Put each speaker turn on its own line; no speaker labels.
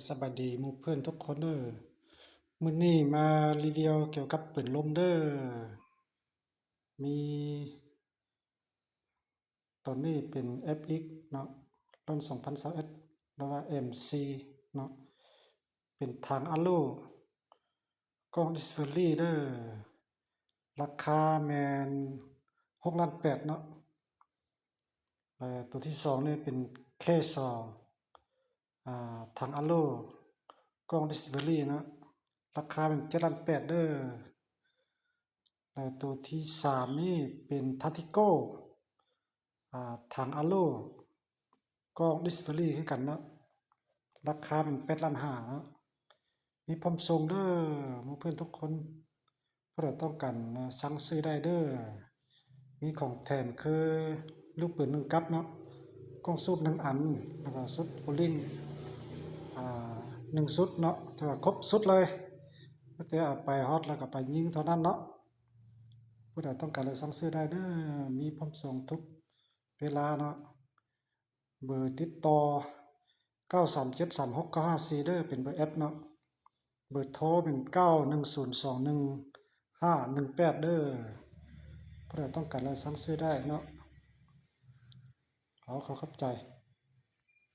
สบายดีหมู่เพื่อนทุกคนมื้อนี้มารีวิวเกี่ยวกับปืนลมมีตัวนี้เป็น FX เนาะรุ่น2021หรือว่า MC เนาะเป็นทางอะโลกล้อง Discoveryราคาแม่น6,800,000เนาะตัวที่สองนี่เป็น K2 ทางอะโลกล้อง Discovery เนาะราคาเป็น7,800,000ตัวที่สามนี่เป็นทาติโก้ทางอะโลกล้อง Discovery คือกันเนาะราคาเป็น8,500,000เนาะมีพร้อมส่งหมู่เพื่อนทุกคนเพื่อต้องการสั่งซื้อได้มีของแถมคือลูกปืน1 กั๊บเนาะกล้องสูบ1 อันแล้วก็ชุดโอลิง1 ชุดเนาะถือว่าครบชุดเลยแต่เอาไปฮอตแล้วก็ไปยิงเท่านั้นเนาะผู้ใดต้องการสั่งซื้อได้มีพร้อมส่งทุกเวลาเนาะเบอร์ติดต่อ9373694เป็นเบอร์แอปเนาะเบอร์โทรเป็น91021518ผู้ใดต้องการสั่งซื้อได้เนาะขอเข้าใจ